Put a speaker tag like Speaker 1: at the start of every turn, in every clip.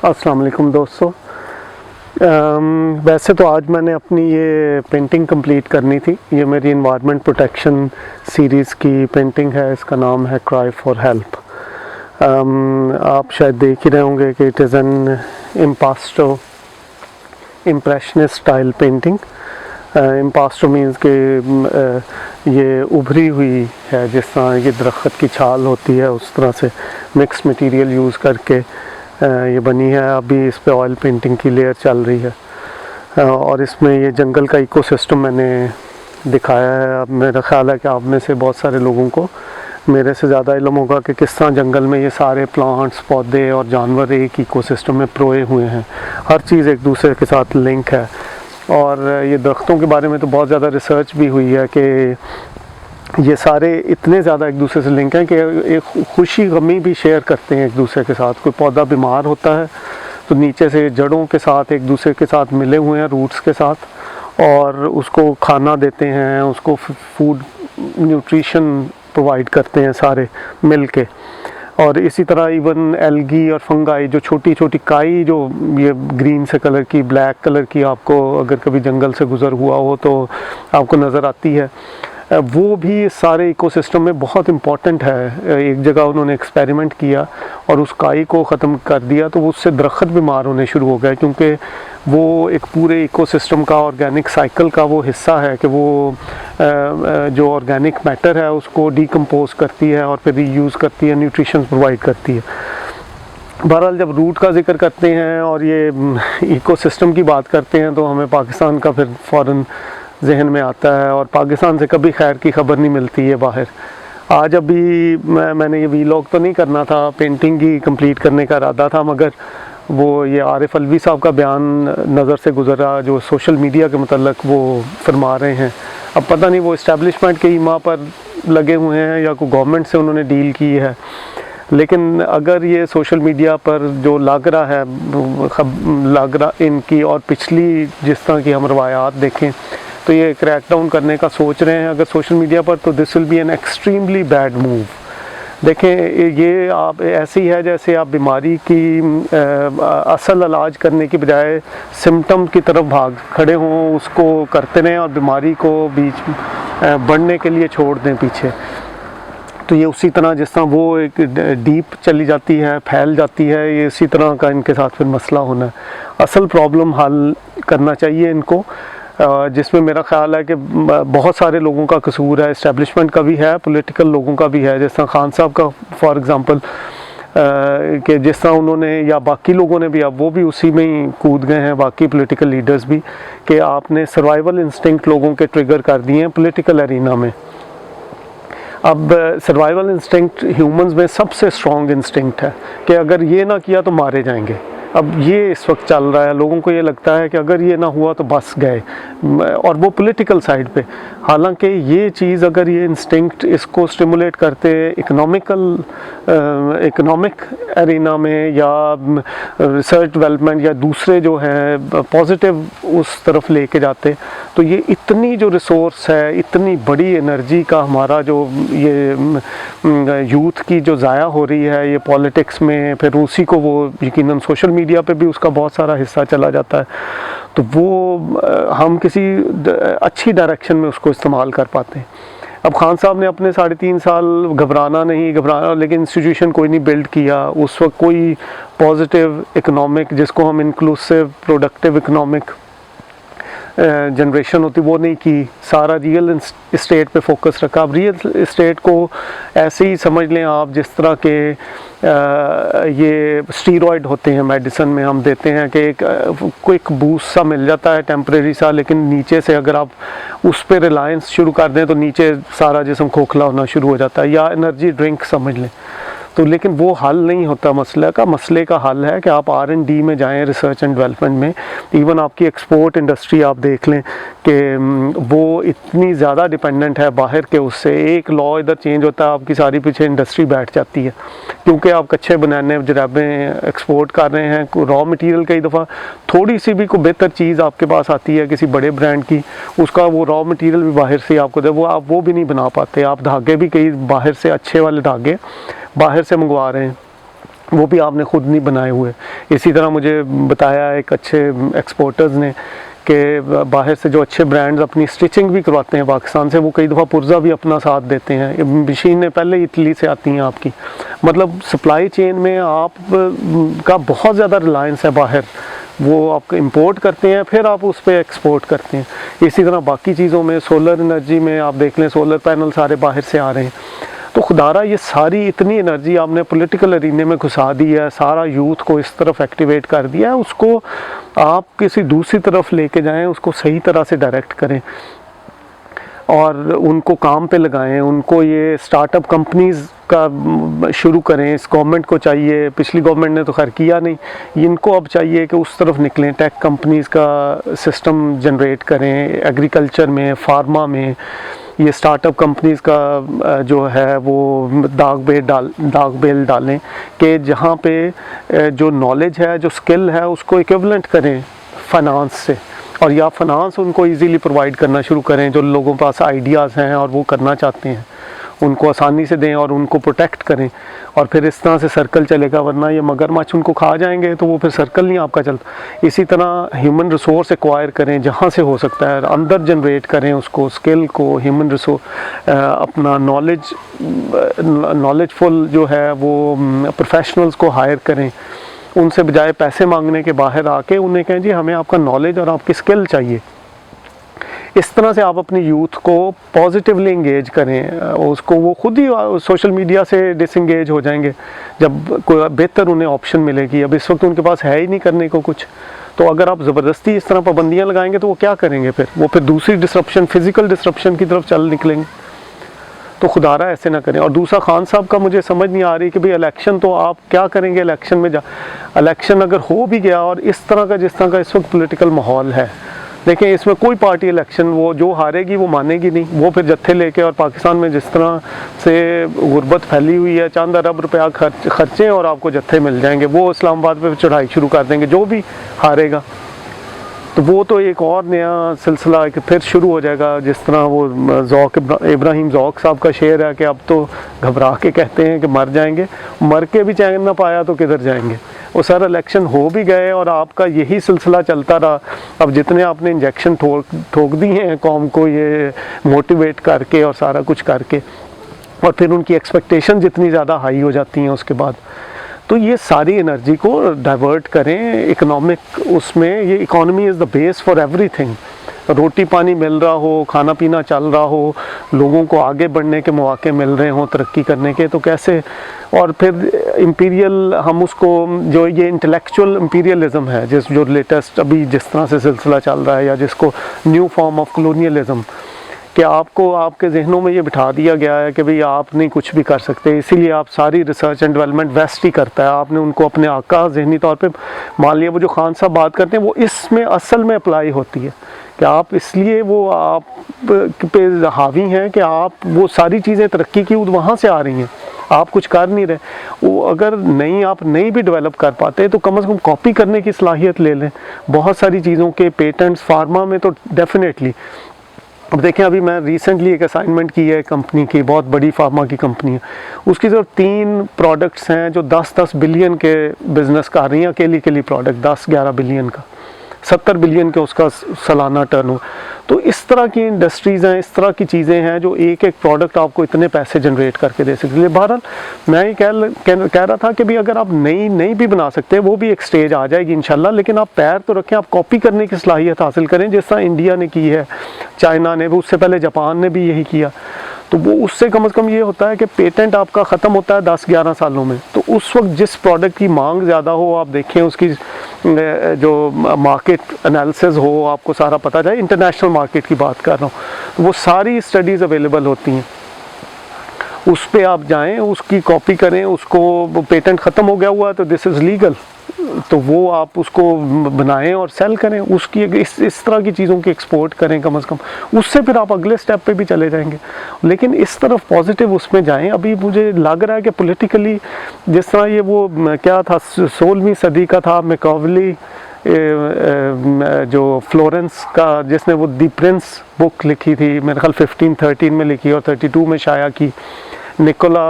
Speaker 1: अस्सलाम वालेकुम दोस्तों। वैसे तो आज मैंने अपनी ये पेंटिंग कंप्लीट करनी थी। ये मेरी इन्वायरमेंट प्रोटेक्शन सीरीज़ की पेंटिंग है। इसका नाम है क्राई फॉर हेल्प। आप शायद देख ही रहे होंगे कि it is an impasto impressionist style painting. Impasto means कि ये उभरी हुई है, जिस तरह ये दरख्त की छाल होती है उस तरह से मिक्स मटेरियल यूज़ करके ये बनी है। अभी इस पे ऑयल पेंटिंग की लेयर चल रही है और इसमें ये जंगल का इकोसिस्टम मैंने दिखाया है। अब मेरा ख़्याल है कि आप में से बहुत सारे लोगों को मेरे से ज़्यादा इल्म होगा कि किस तरह जंगल में ये सारे प्लांट्स, पौधे और जानवर एक इकोसिस्टम में परोए हुए हैं। हर चीज़ एक दूसरे के साथ लिंक है। और ये दरख्तों के बारे में तो बहुत ज़्यादा रिसर्च भी हुई है कि ये सारे इतने ज़्यादा एक दूसरे से लिंक हैं कि एक खुशी गमी भी शेयर करते हैं एक दूसरे के साथ। कोई पौधा बीमार होता है तो नीचे से जड़ों के साथ एक दूसरे के साथ मिले हुए हैं, रूट्स के साथ, और उसको खाना देते हैं, उसको फूड न्यूट्रिशन प्रोवाइड करते हैं सारे मिल के। और इसी तरह इवन एल्गी और फंगाई, जो छोटी छोटी काई जो ये ग्रीन से कलर की, ब्लैक कलर की, आपको अगर कभी जंगल से गुज़र हुआ हो तो आपको नज़र आती है, वो भी सारे इकोसिस्टम में बहुत इम्पॉर्टेंट है। एक जगह उन्होंने एक्सपेरिमेंट किया और उस काई को ख़त्म कर दिया तो उससे दरख्त बीमार होने शुरू हो गए, क्योंकि वो एक पूरे इकोसिस्टम का ऑर्गेनिक साइकिल का वो हिस्सा है कि वो जो ऑर्गेनिक मैटर है उसको डिकम्पोज करती है और फिर रीयूज़ करती है, न्यूट्रिशन प्रोवाइड करती है। बहरहाल जब रूट का जिक्र करते हैं और ये इकोसिस्टम की बात करते हैं तो हमें पाकिस्तान का फिर फ़ौरन जहन में आता है, और पाकिस्तान से कभी खैर की खबर नहीं मिलती है बाहर। आज अभी मैंने ये वीलॉग तो नहीं करना था, पेंटिंग ही कंप्लीट करने का इरादा था, मगर वो ये आरिफ अलवी साहब का बयान नज़र से गुजरा जो सोशल मीडिया के मतलब वो फरमा रहे हैं। अब पता नहीं वो इस्टेब्लिशमेंट के ईमा पर लगे हुए हैं या कोई गवर्नमेंट से उन्होंने डील की है, लेकिन अगर ये सोशल मीडिया पर जो लग रहा है, लग रहा इनकी और पिछली जिस तरह की हम रवायात देखें तो ये क्रैक डाउन करने का सोच रहे हैं अगर सोशल मीडिया पर, तो this will be an extremely bad move. देखें, ये आप ऐसी है जैसे आप बीमारी की असल इलाज करने की बजाय सिम्टम की तरफ भाग खड़े हों, उसको करते रहें और बीमारी को बीच बढ़ने के लिए छोड़ दें पीछे। तो ये उसी तरह जिस तरह वो एक डीप चली जाती है, फैल जाती है, ये इसी तरह का इनके साथ फिर मसला होना है। असल प्रॉब्लम हल करना चाहिए इनको, जिसमें मेरा ख़्याल है कि बहुत सारे लोगों का कसूर है, इस्टेब्लिशमेंट का भी है, पॉलिटिकल लोगों का भी है। जिस तरह खान साहब का फॉर एग्ज़ाम्पल कि जिस तरह उन्होंने, या बाकी लोगों ने भी, अब वो भी उसी में ही कूद गए हैं, बाकी पॉलिटिकल लीडर्स भी, कि आपने सर्वाइवल इंस्टिंक्ट लोगों के ट्रिगर कर दिए हैं पॉलिटिकल एरिना में। अब सर्वाइवल इंस्टिंक्ट ह्यूमंस में सबसे स्ट्रॉन्ग इंस्टिंक्ट है कि अगर ये ना किया तो मारे जाएंगे। अब ये इस वक्त चल रहा है, लोगों को ये लगता है कि अगर ये ना हुआ तो बस गए, और वो पॉलिटिकल साइड पे। हालांकि ये चीज़, अगर ये इंस्टिंक्ट इसको स्टिमुलेट करते इकोनॉमिक एरिना में या रिसर्च डेवलपमेंट या दूसरे जो हैं पॉजिटिव उस तरफ लेके जाते, तो ये इतनी जो रिसोर्स है, इतनी बड़ी एनर्जी का हमारा जो ये यूथ की जो ज़ाया हो रही है ये पॉलिटिक्स में, फिर उसी को वो यकीनन सोशल मीडिया पे भी उसका बहुत सारा हिस्सा चला जाता है, तो वो हम किसी अच्छी डायरेक्शन में उसको इस्तेमाल कर पाते हैं। अब खान साहब ने अपने 3.5 साल घबराना, लेकिन इंस्टीट्यूशन कोई नहीं बिल्ड किया उस वक्त, कोई पॉजिटिव इकोनॉमिक, जिसको हम इंक्लूसिव प्रोडक्टिव इकोनॉमिक जनरेशन होती, वो नहीं की। सारा रियल इस्टेट पे फोकस रखा। अब रियल इस्टेट को ऐसे ही समझ लें आप जिस तरह के ये स्टीरॉयड होते हैं मेडिसिन में, हम देते हैं कि एक क्विक बूस्ट सा मिल जाता है, टेम्परेरी सा, लेकिन नीचे से अगर आप उस पर रिलायंस शुरू कर दें तो नीचे सारा जिस्म खोखला होना शुरू हो जाता है। या एनर्जी ड्रिंक समझ लें तो, लेकिन वो हल नहीं होता मसले का हल है कि आप R&D में जाएं, रिसर्च एंड डेवलपमेंट में। इवन आपकी एक्सपोर्ट इंडस्ट्री आप देख लें कि वो इतनी ज़्यादा डिपेंडेंट है बाहर के उससे। एक लॉ इधर चेंज होता है, आपकी सारी पीछे इंडस्ट्री बैठ जाती है, क्योंकि आप कच्चे बनाने जराबें एक्सपोर्ट कर रहे हैं। रॉ मटेरियल कई दफ़ा थोड़ी सी भी कोई बेहतर चीज़ आपके पास आती है किसी बड़े ब्रांड की, उसका वो रॉ मटेरियल भी बाहर से आपको दे, वो आप वो भी नहीं बना पाते। आप धागे भी कई बाहर से, अच्छे वाले धागे बाहर से मंगवा रहे हैं, वो भी आपने खुद नहीं बनाए हुए। इसी तरह मुझे बताया एक अच्छे एक्सपोर्टर्स ने कि बाहर से जो अच्छे ब्रांड्स अपनी स्टिचिंग भी करवाते हैं पाकिस्तान से, वो कई दफ़ा पुर्जा भी अपना साथ देते हैं। मशीनें पहले इटली से आती हैं आपकी, मतलब सप्लाई चेन में आप का बहुत ज़्यादा रिलायंस है बाहर, वो आप इंपोर्ट करते हैं फिर आप उस पर एक्सपोर्ट करते हैं। इसी तरह बाकी चीज़ों में, सोलर एनर्जी में आप देख लें, सोलर पैनल सारे बाहर से आ रहे हैं। तो खुदारा ये सारी इतनी एनर्जी आपने पॉलिटिकल अरीने में घुसा दी है, सारा यूथ को इस तरफ एक्टिवेट कर दिया है, उसको आप किसी दूसरी तरफ लेके जाएं, उसको सही तरह से डायरेक्ट करें और उनको काम पे लगाएं, उनको ये स्टार्टअप कंपनीज़ का शुरू करें। इस गवर्नमेंट को चाहिए, पिछली गवर्नमेंट ने तो खैर किया नहीं, इनको अब चाहिए कि उस तरफ निकलें, टेक कंपनीज़ का सिस्टम जनरेट करें, एग्रीकल्चर में, फार्मा में ये स्टार्टअप कंपनीज़ का जो है वो दाग बेल डालें कि जहाँ पे जो नॉलेज है, जो स्किल है, उसको इक्विवेलेंट करें फाइनेंस से, और या फाइनेंस उनको इजीली प्रोवाइड करना शुरू करें। जो लोगों के पास आइडियाज़ हैं और वो करना चाहते हैं, उनको आसानी से दें और उनको प्रोटेक्ट करें, और फिर इस तरह से सर्कल चलेगा। वरना ये मगरमच्छ उनको खा जाएंगे तो वो फिर सर्कल नहीं आपका चलता। इसी तरह ह्यूमन रिसोर्स एक्वायर करें जहाँ से हो सकता है, अंदर जनरेट करें उसको, स्किल को, ह्यूमन रिसोर्स, अपना नॉलेजफुल जो है वो प्रोफेशनल्स को हायर करें। उनसे बजाय पैसे मांगने के बाहर आके उन्हें कहें जी हमें आपका नॉलेज और आपकी स्किल चाहिए। इस तरह से आप अपनी यूथ को पॉजिटिवली इंगेज करें, उसको वो खुद ही सोशल मीडिया से डिसंगेज हो जाएंगे जब कोई बेहतर उन्हें ऑप्शन मिलेगी। अब इस वक्त उनके पास है ही नहीं करने को कुछ, तो अगर आप ज़बरदस्ती इस तरह पाबंदियाँ लगाएंगे तो वो क्या करेंगे फिर? वो फिर दूसरी डिसरप्शन, फिज़िकल डिसरप्शन की तरफ चल निकलेंगे। तो खुदारा ऐसे ना करें। और दूसरा, खान साहब का मुझे समझ नहीं आ रही कि भाई इलेक्शन तो आप क्या करेंगे इलेक्शन में इलेक्शन अगर हो भी गया और इस तरह का जिस तरह का इस वक्त पॉलिटिकल माहौल है, देखिए इसमें कोई पार्टी इलेक्शन वो जो हारेगी वो मानेगी नहीं, वो फिर जत्थे लेके, और पाकिस्तान में जिस तरह से गुर्बत फैली हुई है, चंद अरब रुपया खर्चें और आपको जत्थे मिल जाएंगे, वो इस्लामाबाद पे चढ़ाई शुरू कर देंगे जो भी हारेगा। तो वो तो एक और नया सिलसिला फिर शुरू हो जाएगा। जिस तरह वो इब्राहिम ज़ौक साहब का शेर है कि अब तो घबरा के कहते हैं कि मर जाएंगे, मर के भी चैन ना पाया तो किधर जाएंगे। वो सारा इलेक्शन हो भी गए और आपका यही सिलसिला चलता रहा। अब जितने आपने इंजेक्शन ठोक दिए हैं कौम को ये मोटिवेट करके और सारा कुछ करके, और फिर उनकी एक्सपेक्टेशन जितनी ज़्यादा हाई हो जाती हैं उसके बाद, तो ये सारी एनर्जी को डाइवर्ट करें इकोनॉमिक उसमें। ये economy is the base for everything. रोटी पानी मिल रहा हो, खाना पीना चल रहा हो, लोगों को आगे बढ़ने के मौके मिल रहे हों तरक्की करने के, तो कैसे? और फिर इम्पीरियल हम उसको, जो ये इंटेलेक्चुअल इम्पीरियलिज़म है जो लेटेस्ट अभी जिस तरह से सिलसिला चल रहा है, या जिसको न्यू फॉर्म ऑफ कॉलोनियलिज़म, कि आपको आपके जहनों में ये बिठा दिया गया है कि भाई आप नहीं कुछ भी कर सकते, इसीलिए आप सारी रिसर्च एंड डेवलपमेंट वेस्ट ही करता है। आपने उनको अपने आका जहनी तौर पे मान लिया। वो जो खान साहब बात करते हैं वो इसमें असल में अप्लाई होती है कि आप इसलिए वो आप पे हावी हैं कि आप वो सारी चीज़ें तरक्की की वहाँ से आ रही हैं, आप कुछ कर नहीं रहे। वो अगर आप नहीं भी डेवलप कर पाते तो कम से कम कॉपी करने की सलाहियत ले लें। बहुत सारी चीज़ों के पेटेंट्स फार्मा में तो डेफिनेटली। अब देखें, अभी मैं रिसेंटली एक असाइनमेंट की है कंपनी की, बहुत बड़ी फार्मा की कंपनी है, उसकी सिर्फ 3 प्रोडक्ट्स हैं जो 10-10 बिलियन के बिज़नेस कर रही हैं, अकेली प्रोडक्ट 10-11 बिलियन का, 70 बिलियन के उसका सालाना टर्नओवर। तो इस तरह की इंडस्ट्रीज़ हैं, इस तरह की चीज़ें हैं जो एक एक प्रोडक्ट आपको इतने पैसे जनरेट करके दे सकती है। बहरहाल मैं ये कह रहा था कि भाई अगर आप नई भी बना सकते हैं, वो भी एक स्टेज आ जाएगी इंशाल्लाह, लेकिन आप पैर तो रखें, आप कॉपी करने की सलाहियत हासिल करें, जिस तरह इंडिया ने की है, चाइना ने भी, उससे पहले जापान ने भी यही किया। तो वो उससे कम से कम ये होता है कि पेटेंट आपका ख़त्म होता है 10-11 सालों में, तो उस वक्त जिस प्रोडक्ट की मांग ज़्यादा हो, आप देखें उसकी जो मार्केट एनालिसिस हो, आपको सारा पता जाए, इंटरनेशनल मार्केट की बात कर रहा हूँ, तो वो सारी स्टडीज़ अवेलेबल होती हैं, उस पर आप जाएं, उसकी कॉपी करें, उसको पेटेंट ख़त्म हो गया हुआ तो दिस इज़ लीगल, तो वो आप उसको बनाएं और सेल करें, उसकी इस तरह की चीज़ों की एक्सपोर्ट करें कम से कम, उससे फिर आप अगले स्टेप पे भी चले जाएंगे। लेकिन इस तरफ पॉजिटिव उसमें जाएं। अभी मुझे लग रहा है कि पॉलिटिकली जिस तरह ये वो क्या था 16वीं सदी का था मैकियावेली, जो फ्लोरेंस का, जिसने वो दी प्रिंस बुक लिखी थी, मेरे ख्याल 1513 में लिखी और 32 में शाया की, निकोला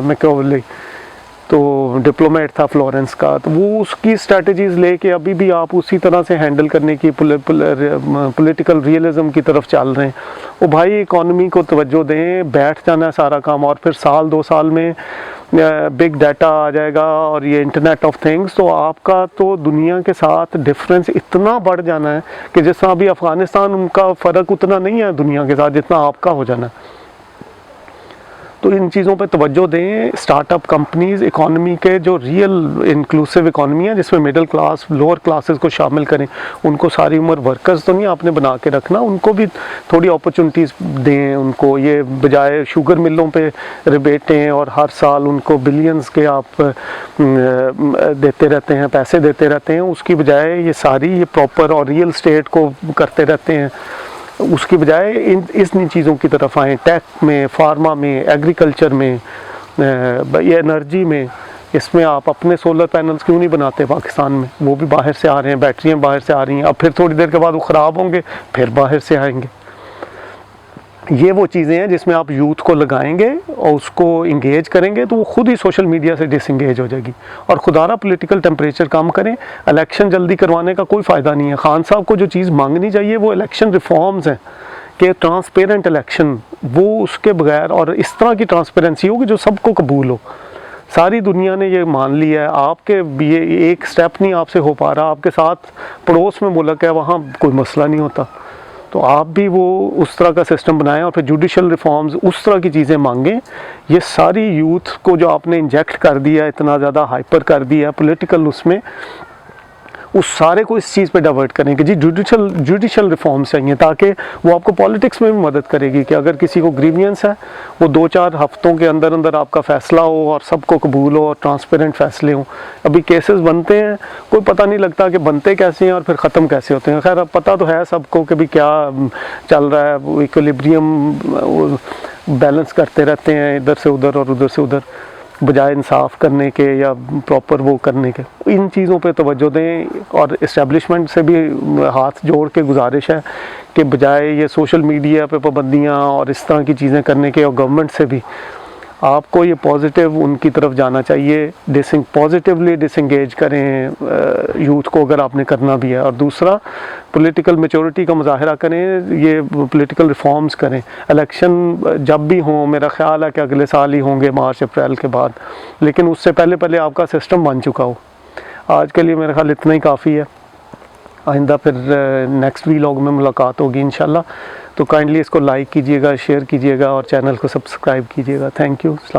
Speaker 1: मैकियावेली। तो डिप्लोमेट था फ्लोरेंस का, तो वो उसकी स्ट्रेटजीज़ लेके अभी भी आप उसी तरह से हैंडल करने की पॉलिटिकल रियलिज्म की तरफ चल रहे हैं। वो भाई इकॉनमी को तवज्जो दें, बैठ जाना है सारा काम, और फिर साल 2 साल में बिग डाटा आ जाएगा और ये इंटरनेट ऑफ थिंग्स, तो आपका तो दुनिया के साथ डिफरेंस इतना बढ़ जाना है कि जिस तरह अभी अफ़गानिस्तान, उनका फ़र्क उतना नहीं है दुनिया के साथ जितना आपका हो जाना है। तो इन चीज़ों पे तवज्जो दें। स्टार्टअप कंपनीज़ इकॉनमी के जो रियल इंक्लूसिव इकॉनमी है जिसमें मिडिल क्लास, लोअर क्लासेस को शामिल करें, उनको सारी उम्र वर्कर्स तो नहीं आपने बना के रखना, उनको भी थोड़ी अपॉर्चुनिटीज़ दें। उनको ये बजाय शुगर मिलों पे रिबेटें और हर साल उनको बिलियंस के आप देते रहते हैं, पैसे देते रहते हैं, उसकी बजाय ये सारी ये प्रॉपर और रियल स्टेट को करते रहते हैं, उसकी बजाय इन चीज़ों की तरफ आएँ। टेक में, फार्मा में, एग्रीकल्चर में, ये एनर्जी में, इसमें आप अपने सोलर पैनल्स क्यों नहीं बनाते पाकिस्तान में? वो भी बाहर से आ रहे हैं, बैटरियाँ बाहर से आ रही हैं, अब फिर थोड़ी देर के बाद वो ख़राब होंगे, फिर बाहर से आएंगे। ये वो चीज़ें हैं जिसमें आप यूथ को लगाएंगे और उसको इंगेज करेंगे तो वो खुद ही सोशल मीडिया से डिसंगेज हो जाएगी। और खुदारा पॉलिटिकल टेम्परेचर कम करें, इलेक्शन जल्दी करवाने का कोई फ़ायदा नहीं है। खान साहब को जो चीज़ मांगनी चाहिए वो इलेक्शन रिफॉर्म्स हैं कि ट्रांसपेरेंट इलेक्शन, वो उसके बगैर और इस तरह की ट्रांसपेरेंसी हो कि जो सबको कबूल हो। सारी दुनिया ने ये मान लिया है, आपके ये एक स्टेप नहीं आपसे हो पा रहा, आपके साथ पड़ोस में मुल्क है वहाँ कोई मसला नहीं होता, तो आप भी वो उस तरह का सिस्टम बनाएं और फिर जुडिशल रिफॉर्म्स उस तरह की चीज़ें मांगें। ये सारी यूथ को जो आपने इंजेक्ट कर दिया, इतना ज़्यादा हाइपर कर दिया पॉलिटिकल, उसमें उस सारे को इस चीज़ पे डाइवर्ट करें कि जी जुडिशल रिफॉर्म्स चाहिए, ताकि वो आपको पॉलिटिक्स में भी मदद करेगी कि अगर किसी को ग्रीवियंस है वो 2-4 हफ्तों के अंदर अंदर आपका फ़ैसला हो और सबको कबूल हो और ट्रांसपेरेंट फ़ैसले हों। अभी केसेस बनते हैं, कोई पता नहीं लगता कि बनते कैसे हैं और फिर ख़त्म कैसे होते हैं। खैर अब पता तो है सबको कि भी क्या चल रहा है, वो इक्विलिब्रियम बैलेंस करते रहते हैं इधर से उधर और उधर से उधर, बजाय इंसाफ करने के या प्रॉपर वो करने के। इन चीज़ों पे तवज्जो दें और इस्टेब्लिशमेंट से भी हाथ जोड़ के गुजारिश है कि बजाय ये सोशल मीडिया पे पाबंदियाँ और इस तरह की चीज़ें करने के, और गवर्नमेंट से भी आपको ये पॉजिटिव उनकी तरफ जाना चाहिए। पॉजिटिवली डिसंगेज करें यूथ को अगर आपने करना भी है। और दूसरा, पॉलिटिकल मैच्योरिटी का मुजाहरा करें, ये पॉलिटिकल रिफॉर्म्स करें। इलेक्शन जब भी हों, मेरा ख्याल है कि अगले साल ही होंगे, मार्च अप्रैल के बाद, लेकिन उससे पहले पहले आपका सिस्टम बन चुका हो। आज के लिए मेरा ख्याल इतना ही काफ़ी है। आइंदा फिर नेक्स्ट वीलॉग में मुलाकात होगी इंशाल्लाह। तो काइंडली इसको लाइक कीजिएगा, शेयर कीजिएगा और चैनल को सब्सक्राइब कीजिएगा। Thank you.